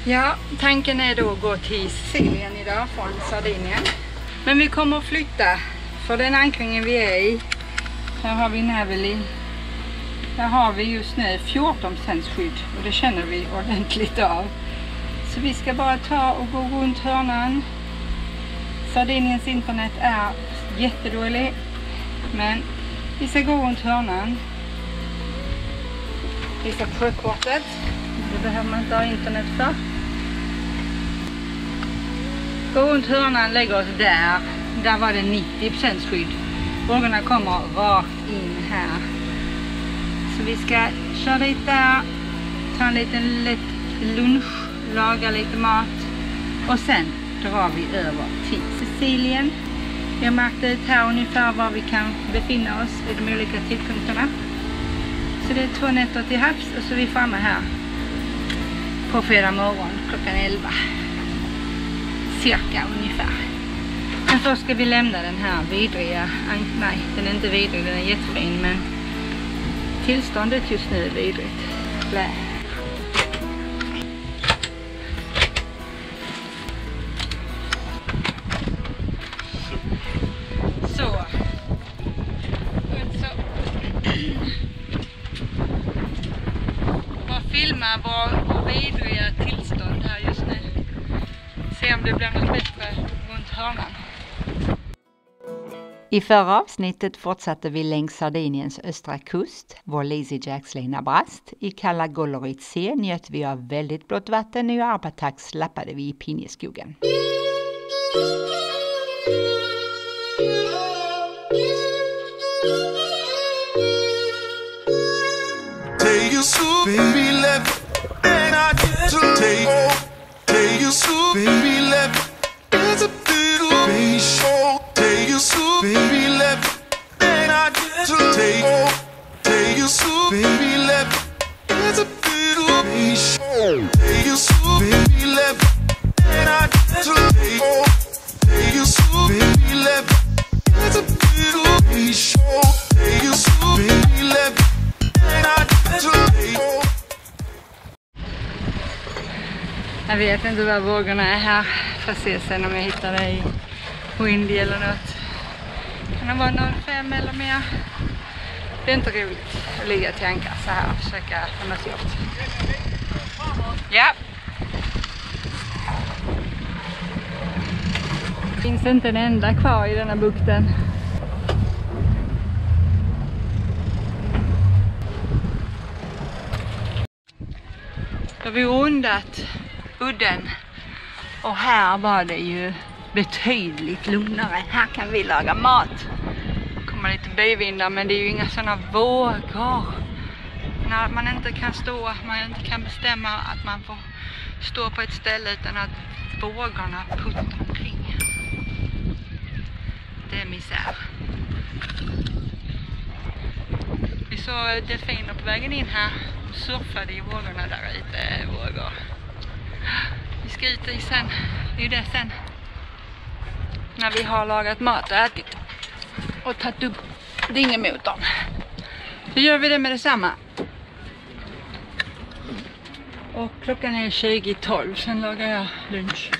Ja, tanken är då att gå till Sicilien idag från Sardinien. Men vi kommer att flytta för den ankringen vi är i. Här har vi Navely. Där har vi just nu 14% skydd och det känner vi ordentligt av. Så vi ska bara ta och gå runt hörnan. Sardiniens internet är jättedålig, men vi ska gå runt hörnan. Visa sjökortet. Det behöver man inte ha internet för. Gå runt hörnan, lägger oss där. Där var det 90% skydd. Vågorna kommer rakt in här. Så vi ska köra dit där. Ta en liten lätt lunch. Laga lite mat. Och sen drar vi över till Sicilien. Vi har märkt ut här ungefär var vi kan befinna oss vid de olika tidpunkterna. Så det är 2 nätter till havs och så är vi framme här på fredag morgon klockan 11. Cirka ungefär. Men först ska vi lämna den här vidriga, nej den är inte vidrig, den är jättefin men tillståndet just nu är vidrigt. Blä. Filma vår vidriga tillstånd här just nu. Se om det blir något bättre runt hörnan. I förra avsnittet fortsatte vi längs Sardiniens östra kust. Vår Lazy Jack-lina brast. I kalla Goloritsee njöt vi av väldigt blått vatten och i Arbatax lappade vi i pinjeskogen. Baby left and I get to take you so baby left. It's a little baby show. Take you so baby left and I get to take you so baby left. It's a little baby show. Take you so baby left and I get to take you so baby left. It's a little baby show. Take you so baby left and I get to Jag vet inte var vågorna är här. Får se sen om jag hittar det i Windy eller något. Kan det vara 05 eller mer? Det är inte roligt att ligga till ankar så här och försöka få något gjort. Ja. Det finns inte en enda kvar i denna bukten. Då har vi rundat udden och här var det ju betydligt lugnare. Här kan vi laga mat. Det kommer lite byvindar men det är ju inga sådana vågor. När man inte kan stå, man inte kan bestämma att man får stå på ett ställe utan att vågorna puttar omkring. Det är misär. Vi såg delfiner på vägen in här. Surfade i vågorna där ute, vågor. Vi ska ut i sen, det är det sen. När vi har lagat mat och ätit och tagit upp dingemotorn. Så gör vi det med detsamma. Och klockan är 20:12, sen lagar jag lunch.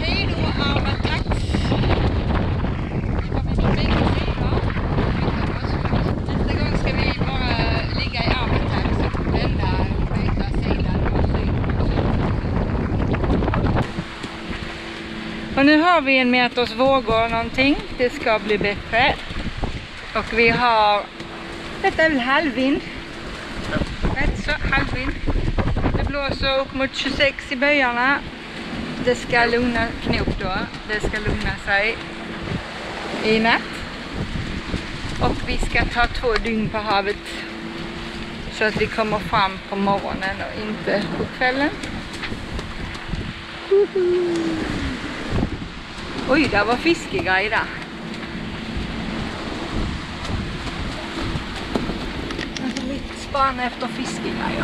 Hej då Arbatax! Och nu har vi 1 meters vågor någonting. Det ska bli bättre. Och vi har... Detta är väl halvvind. Rätt så, halvvind. Det blåser upp mot 26 i böjarna. Det ska lugna knop då. Det ska lugna sig i natt. Och vi ska ta 2 dygn på havet. Så att vi kommer fram på morgonen och inte på kvällen. Oj, där var fiskegrej där. Alltså lite spann efter fiskegrejer.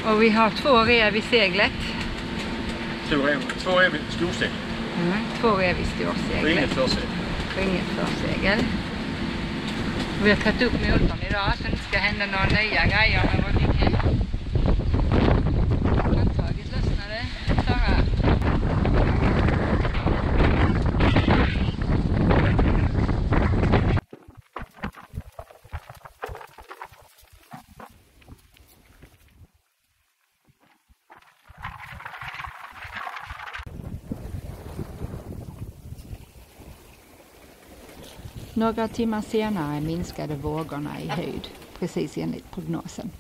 Och vi har 2 rev i seglet. 2 rev i storseglet. 2 rev i storseglet. Och inget försegel. för inget försegel. Vi har tagit upp motorn idag så det inte ska hända några nya grejer med vår däck. Handtaget lösnade förra. Några timmar senare minskade vågorna i höjd, precis enligt prognosen.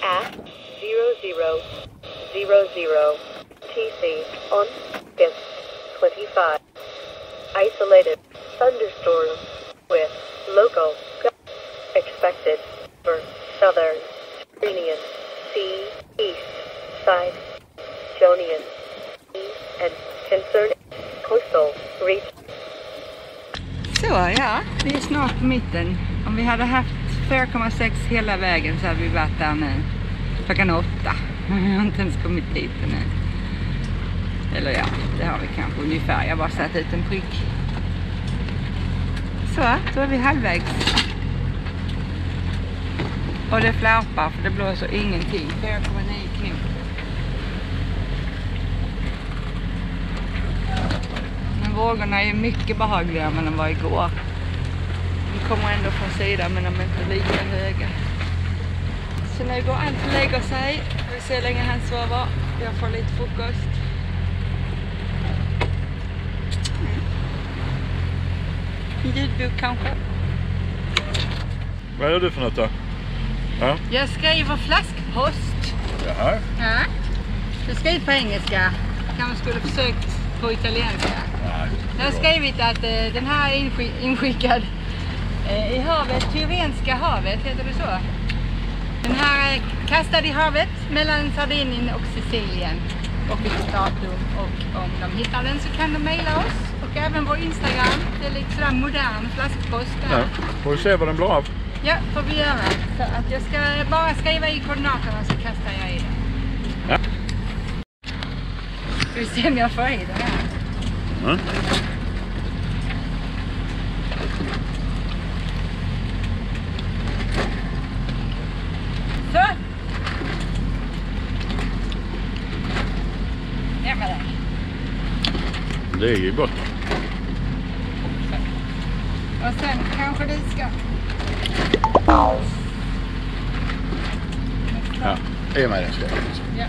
At 0000 TC on August 25. Isolated thunderstorm with local expected for southern Mediterranean Sea east side Jonian Sea and concerned coastal region. Så ja, vi är snart på mitten. Om vi hade haft 4,6 hela vägen så hade vi varit där nu klockan 8. Jag har inte ens kommit dit nu. Eller ja, det har vi kanske ungefär. Jag har bara satt ut en prick. Så, då är vi halvvägs. Och det flärpar för det blåser ingenting. 4,9 knop. Men vågorna är mycket behagligare än de var igår. De kommer ändå från sidan men de är inte lika höga. Så nu går Ant och lägger sig. Vi ser hur länge han sover. Jag får lite frukost. Ljudbok kanske. Vad är det för något då? Ja. Jag skriver flaskpost. Jaha. Ja. Jag skriver på engelska. Kanske skulle försökt på italienska. Nej, Jag har skrivit att den här är inskickad i havet, Tyrrhenska havet, heter det så? Den här är kastad i havet mellan Sardinien och Sicilien. Och vilket datum, och om de hittar den så kan de mejla oss. Och även vår Instagram, det är lite sådär modern flaskpost där. Ja. Får vi se vad den blir av? Ja, får vi göra. Så att jag ska bara skriva i koordinaterna så kastar jag i den. Ja. Ska vi se om jag får i den här. Mm. Så! Ja, med det. Det är ju gott. Och sen kanske du ska... Ja, i mig den ska jag. Ja,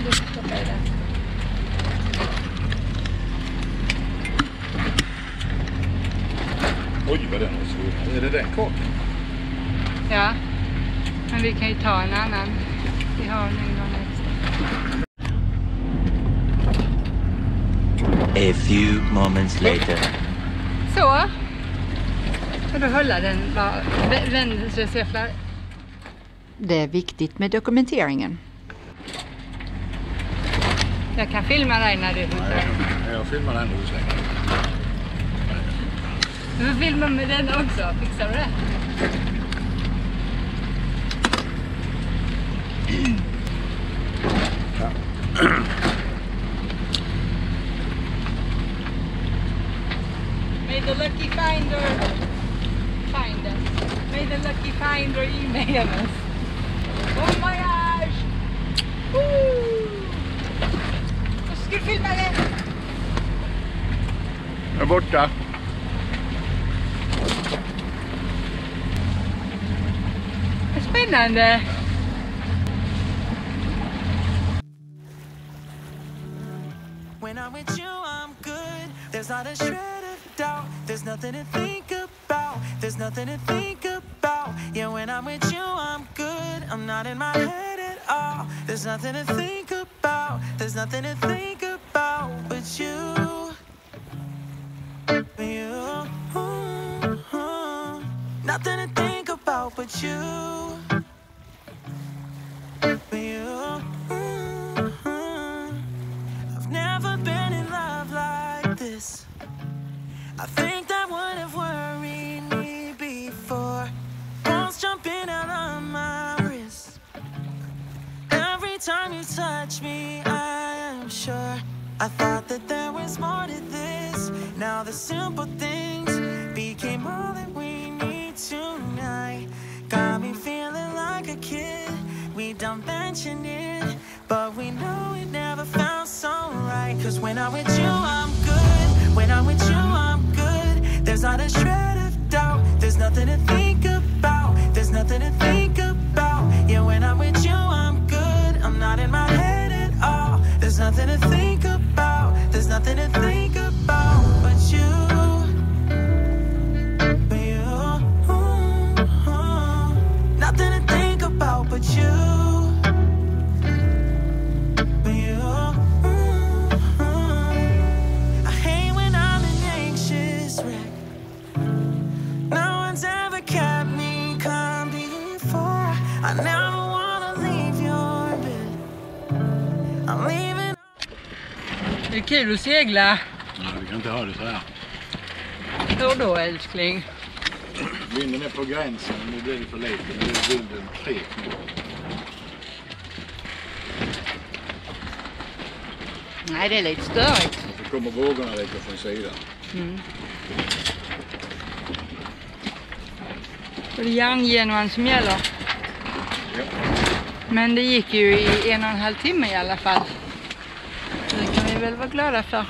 du stoppar i den. Oj, vad den är svår. Är det den korken? Ja, men vi kan ju ta en annan. Vi har en gång extra. A few moments later. Så. Och då håller den bara vänder sig och ser fler. Det är viktigt med dokumenteringen. Jag kan filma dig när du är Nej, jag filmar den när du slänger. Du får filma med den också. Fixar du det? Ja. May the lucky finder find us. May the lucky finder email us. Oh my gosh! Woo! Och så ska du filma det. Jag är borta. Spännande! When I'm with you, I'm good. There's not a shred of doubt. There's nothing to think about. There's nothing to think about. Yeah, when I'm with you, I'm good. I'm not in my head at all. There's nothing to think about. There's nothing to think about but you. You. Nothing to think about but you. You. I've never been in love like this. I think that would have worried me before. Bones jumping out on my wrist. time you touch me, I am sure. I thought that there was more to this. Now the simple things became all that we need tonight. Got me feeling like a kid. We don't mention it, but we know it never felt so right. Cause when I'm with you, I'm good. When I'm with you, I'm good. There's not a shred of doubt. There's nothing to think about. There's nothing to think about. Yeah, when I'm with you, I'm good. I'm not in my head at all. There's nothing to think about. There's nothing to think about but you. But you. Nothing to think about but you. But you. I hate when I'm an anxious wreck. No one's ever kept me calm before. I never wanna leave your bed. I'm leaving. Det är kul att segla. Ja, vi kan inte ha det så här. Hur då, älskling? Vinden är på gränsen, nu blir det för lite. Nu är vinden 3 knop. Nej, det är lite störigt. Så kommer vågorna lite från sidan. Och det är järngenuan som gäller. Ja. Men det gick ju i 1,5 timme i alla fall. Så det kan vi väl vara glada för.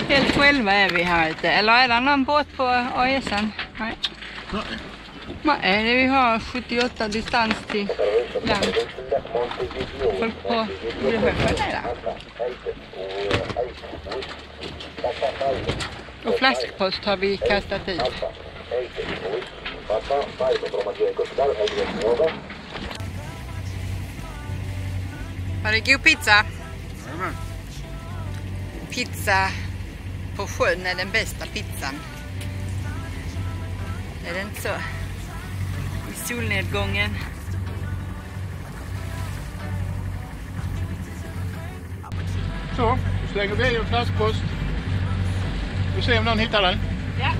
Helt själva är vi här ute. Eller är det någon båt på ASN? Nej. Nej, vi har 78 distans till land. Folk på Bluesjön där. Och flaskpost har vi kastat ut. Var det god pizza? Pizza på sjön är den bästa pizzan. Är det inte så? I solnedgången. Så, då slänger vi en flaskpost. Vi ser om någon hittar den. Ja.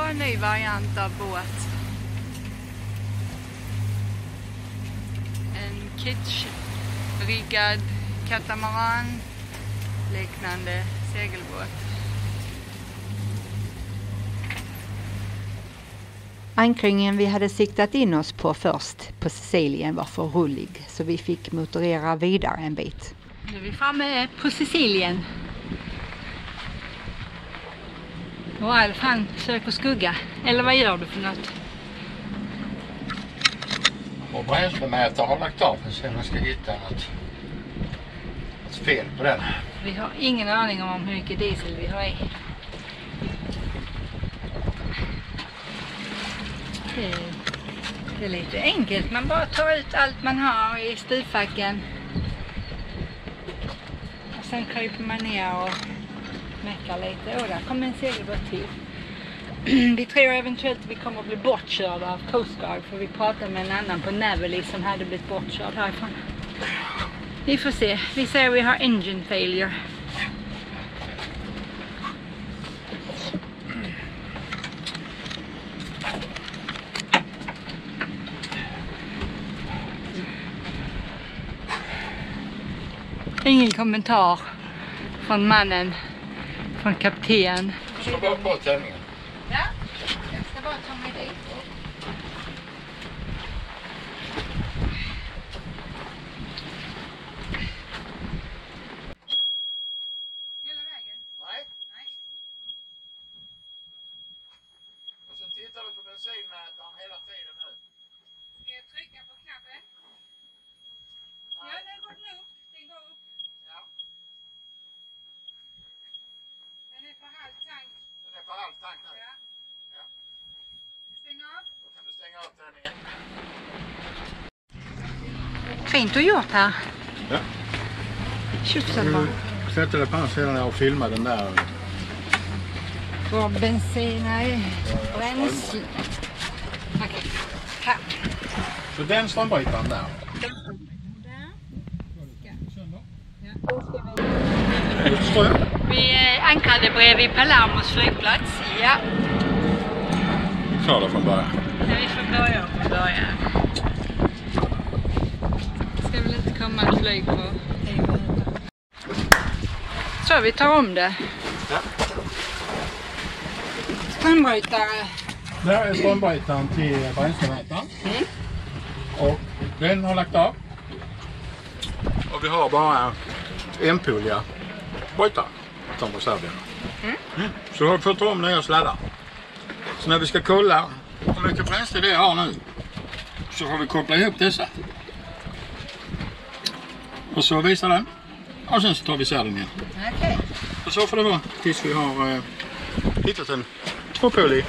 En ny variant av båt. En kitsch-riggad katamaran liknande segelbåt. Ankringen vi hade siktat in oss på först på Sicilien var för rullig så vi fick motorera vidare en bit. Nu är vi framme på Sicilien. Och Alf han söker skugga. Eller vad gör du för något? Och bränslemätare har lagt av för att se om jag ska hitta något fel på den. Vi har ingen aning om hur mycket diesel vi har i. Det är lite enkelt. Man bara tar ut allt man har i styrfacken. Och sen kryper man ner och mäckar lite. Och där kommer en segelbåt till. Vi tror eventuellt att vi kommer att bli bortkörda av Coast Guard. För vi pratade med en annan på Navely som hade blivit bortkörd härifrån. Vi får se. Vi säger att vi har engine failure. Ingen kommentar från mannen, från kapten. Jag ska bara på tändningen. Ja, jag ska bara ta mig dit. Ja, den går upp. Den går upp. Ja. Den är på halv tank. Den är på halv tank nu. Ja. Ja. Du stänger av. Då kan du stänga av den igen. Fint du gjort här. Ja. Tjufsen bara. Sätter det på andra sidan och filmar den där. Vår bensin är bränsle. Okej. Här. Så den strömbrytaren där. Ström. Vi är ankrade bredvid Palermos flygplats. Ja. Kör det från början. Ja, vi får börja från början. Det ska väl inte komma ett flyg på 10 minuter. Så, vi tar om det. Ja. Strömbrytare. Där är strömbrytaren till bränslemätaren. Och den har lagt av. Och vi har bara enpoliga brytare som reservdelar. Så har vi fått om nya sladdar. Så när vi ska kolla hur mycket bränsle det har nu så får vi koppla ihop dessa. Och så visar den. Och sen så tar vi isär den igen. Okej. Och så får det vara tills vi har hittat en tvåpolig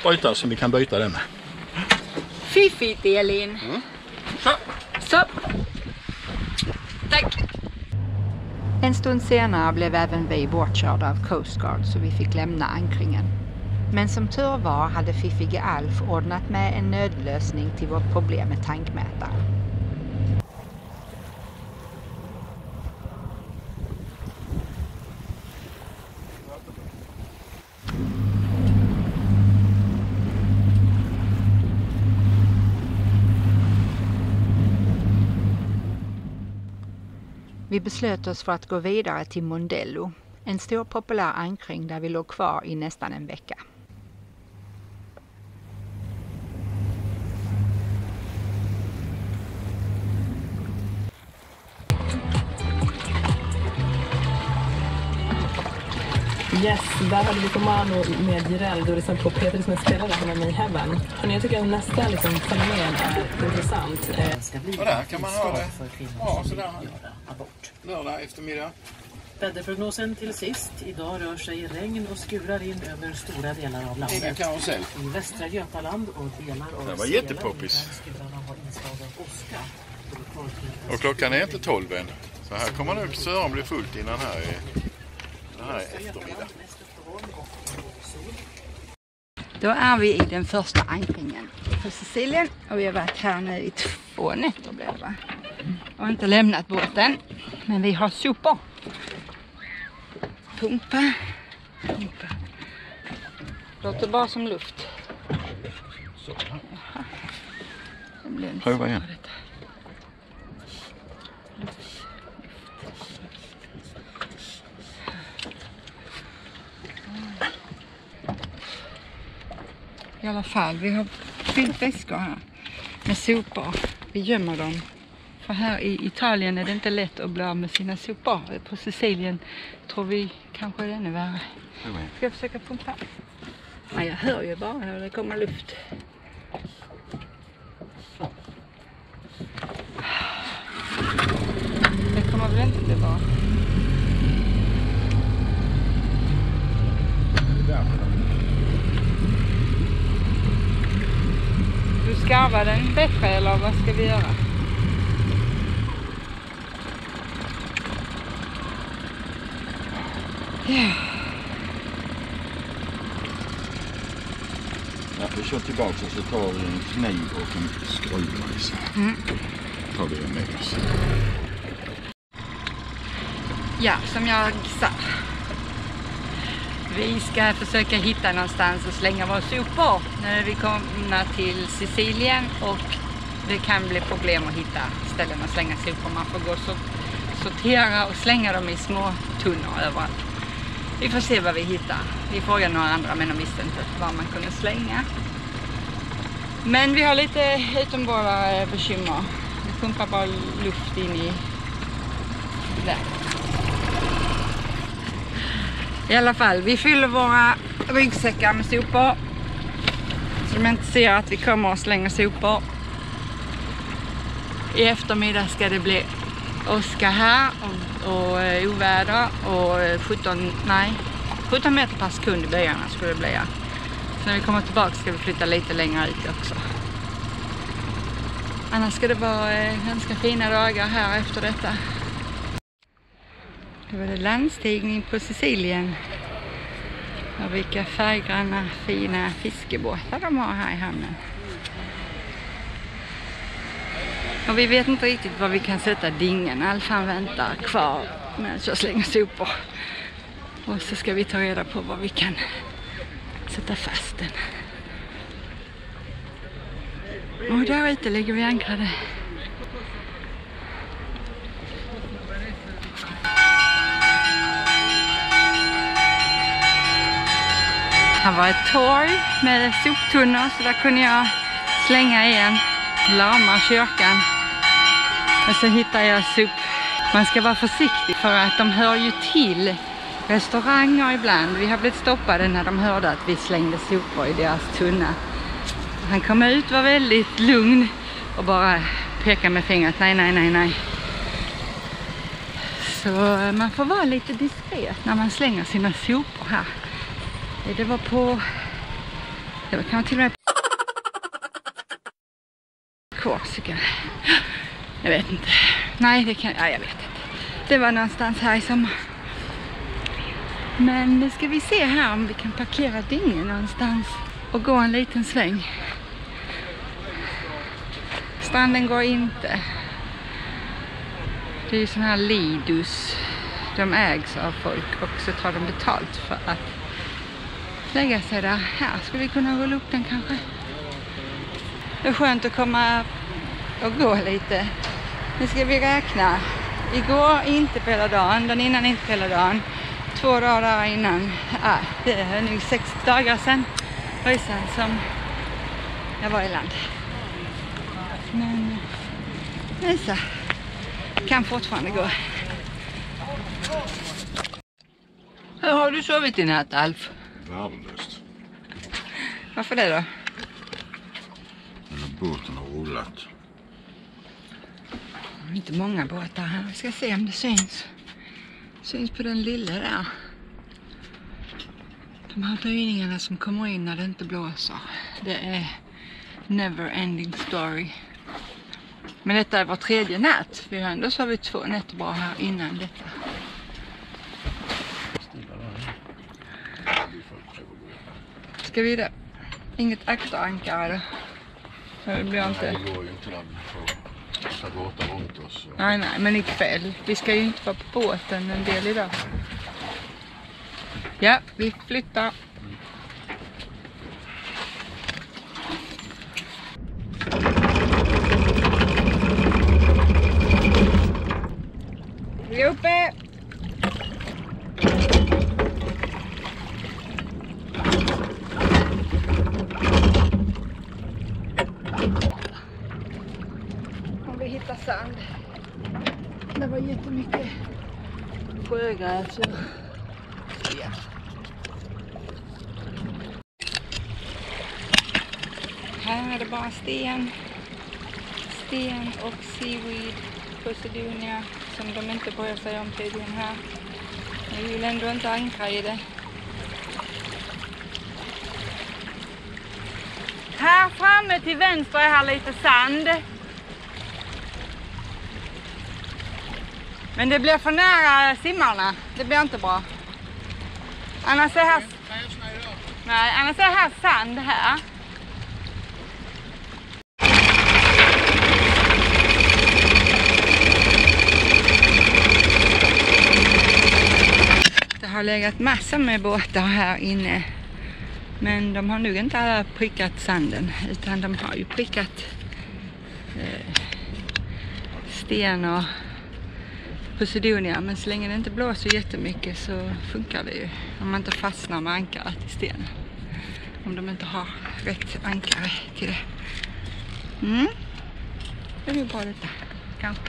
brytare som vi kan byta den med. Fiffigt, Elin. Så. Tack. En stund senare blev även vi bortkörda av Coast Guard så vi fick lämna ankringen. Men som tur var hade fiffige Alf ordnat med en nödlösning till vårt problem med tankmätaren. Vi beslöt oss för att gå vidare till Mondello, en stor populär ankring där vi låg kvar i nästan en vecka. Yes, där hade vi Comano med Jireel då liksom på Peter som spelade här med mig i Heaven. Men jag tycker att nästa liksom fenomen är intressant. Och där kan man ha det. Ja, sådär. Lördag eftermiddag. Väderprognosen till sist. Idag rör sig regn och skurar in över stora delar av landet. Ingen karusell. I västra Götaland och delar av Det var jättepoppis. skurarna har inslag av åska. Och klockan är inte 12 än. Så här kommer nog Sören bli fullt innan här eftermiddag. Då är vi i den första ankringen på Sicilien och vi har varit här nu i 2 nätter blev det. Och inte lämnat båten, men vi har sopor. Pumpa. Låter bara som luft. Så här. Jaha. Prova igen. I alla fall, vi har fyllt väskor här med sopor. Vi gömmer dem. För här i Italien är det inte lätt att bli av med sina sopor. På Sicilien tror vi kanske det är ännu värre. Ska jag försöka pumpa? Nej, jag hör ju bara hur det kommer luft. Det kommer väl inte bli bra. Du skarvar den bättre eller vad ska vi göra? Ja. Ja, vi kör tillbaka och så tar vi en kniv och en skruvmejsel. Tar vi den med oss. Ja, som jag sa. Vi ska försöka hitta någonstans och slänga våra sopor när vi kommer till Sicilien och det kan bli problem att hitta ställen att slänga sopor. Man får gå och sortera och slänga dem i små tunnor överallt. Vi får se vad vi hittar. Vi frågade några andra men de visste inte vad man kunde slänga. Men vi har lite utombordare bekymmer. Vi pumpar bara luft in i där. I alla fall, vi fyller våra ryggsäckar med sopor. Så de inte ser att vi kommer och slänger sopor. I eftermiddag ska det bli åska här och oväder och 17 meter per sekund i byarna skulle det bli. Så när vi kommer tillbaka ska vi flytta lite längre ut också. Annars ska det vara ganska fina dagar här efter detta. Det var det landstigning på Sicilien. Och vilka färggranna fina fiskebåtar de har här i hamnen. Och vi vet inte riktigt var vi kan sätta dingen. Alfan väntar kvar med att slänga sopor. Och så ska vi ta reda på var vi kan sätta fast den. Och där ute ligger vi ankrade. Här var ett torg med soptunnor så där kunde jag slänga igen. Larma kyrkan. Och så hittar jag sop. Man ska vara försiktig för att de hör ju till restauranger ibland. Vi har blivit stoppade när de hörde att vi slängde sopor i deras tunna. Han kom ut, var väldigt lugn och bara pekade med fingret. Nej. Så man får vara lite diskret när man slänger sina sopor här. Det var kanske till och med Korsika. Jag vet inte. Nej, jag vet inte. Det var någonstans här i sommar. Men nu ska vi se här om vi kan parkera dingen någonstans och gå en liten sväng. Stranden går inte. Det är ju sån här Lidus. De ägs av folk och så tar de betalt för att lägga sig där. Här ska vi kunna rulla upp den kanske. Det är skönt att komma och gå lite. Nu ska vi räkna. Igår inte på hela dagen, den innan inte på hela dagen. 2 dagar innan. Det är nu 6 dagar sedan. Som jag var i land. Men så kan fortfarande gå. Hur har du sovit i natt, Alf? Värdelöst. Varför det då? Den här båten har rullat. Inte många båtar här. Vi ska se om det syns. Syns på den lilla där. De här dyningarna som kommer in när det inte blåser. Det är never ending story. Men detta är vår 3:e natt. Vi har ändå sovit 2 nätter bra här innan detta. Ska vi det? Inget akterankare då? Det blir inte. Det går ju inte när vi får båtar runt oss. Nej, men ikväll. Vi ska ju inte vara på båten en del idag. Ja, vi flyttar. Vi är uppe! Om vi hittar sand. Det var jättemycket sjögräs. Ja. Här är det bara sten och seaweed, Posidonia, som de inte bryr sig om tydligen här. Jag vill ändå inte ankra i det. Här framme till vänster är här lite sand. Men det blir för nära simmarna. Det blir inte bra. Annars är här sand här. Det har legat massor med båtar här inne. Men de har nog inte alla prickat sanden. Utan de har ju prickat sten och Posidonia. Men så länge det inte blåser jättemycket så funkar det ju. Om man inte fastnar med ankaret i stenen. Om de inte har rätt ankare till det. Det är ju bra detta. Kanske.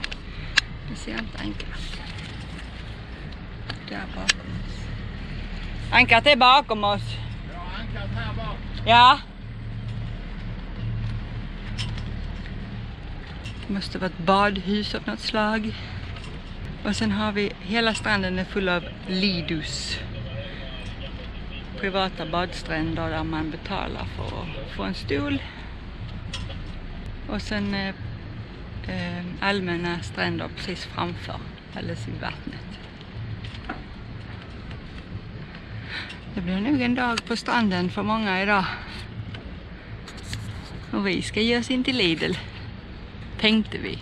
Jag ser inte ankaret. Där bakom oss. Ankaret är bakom oss. Ja, ankaret här bak. Ja. Det måste vara ett badhus av något slag. Och sen har vi hela stranden är full av lidus. Privata badstränder där man betalar för att få en stol. Och sen allmänna stränder precis framför, alldeles vid vattnet. Det blir nog en dag på stranden för många idag. Och vi ska ge oss in till Lidl, tänkte vi.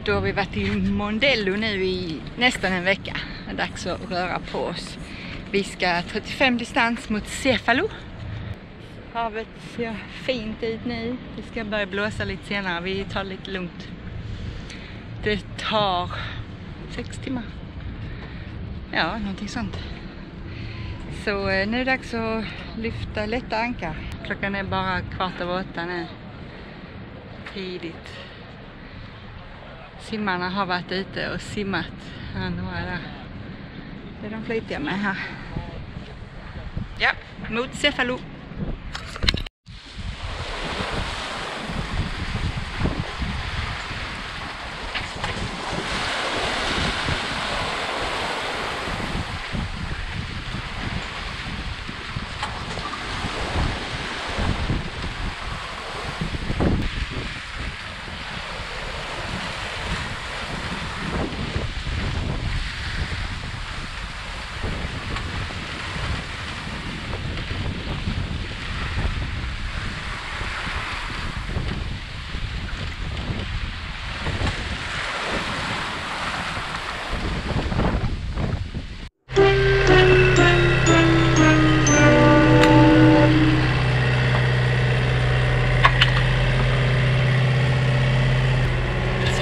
Då har vi varit i Mondello nu i nästan en vecka. Det är dags att röra på oss. Vi ska 35 distans mot Cefalo. Havet ser fint ut nu. Det ska börja blåsa lite senare. Vi tar lite lugnt. Det tar 6 timmar. Ja, någonting sånt. Så nu är det dags att lätta ankar. Klockan är bara 7:15 nu. Tidigt. Simmarna har varit ute och simmat. Ja, några där. Det är de flitiga med här. Ja, mot Cefalo.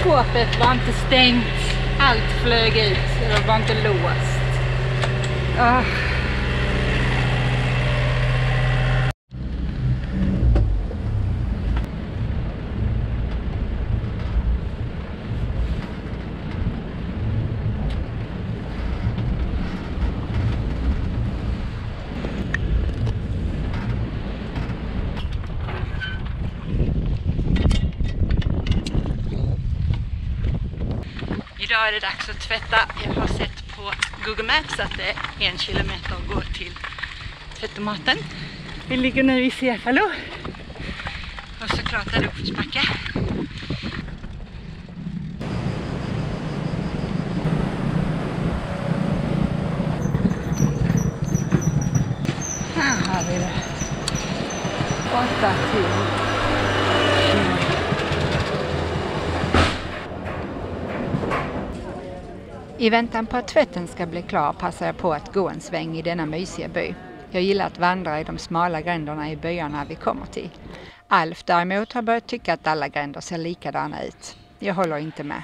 Skåpet var inte stängt, allt flög ut, det var inte låst. Idag är det dags att tvätta. Jag har sett på Google Maps att det är 1 kilometer att gå till tvättomaten. Vi ligger nu i Cefalo. Och såklart är det uppförsbacke. Här har vi det. 8 till. I väntan på att tvätten ska bli klar passar jag på att gå en sväng i denna mysiga by. Jag gillar att vandra i de smala gränderna i byarna vi kommer till. Alf däremot har börjat tycka att alla gränder ser likadana ut. Jag håller inte med.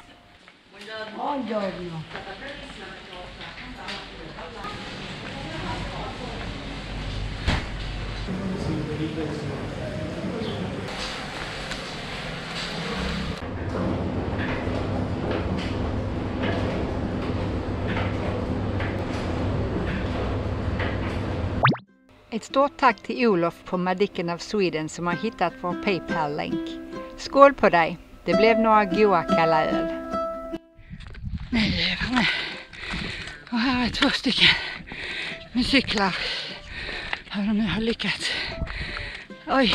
Ett stort tack till Olof på Madicken of Sweden som har hittat vår PayPal-länk. Skål på dig! Det blev några goda kalla öl. Nej, vad med. Och här är 2 stycken med cyklar. Hur de nu har lyckats. Oj!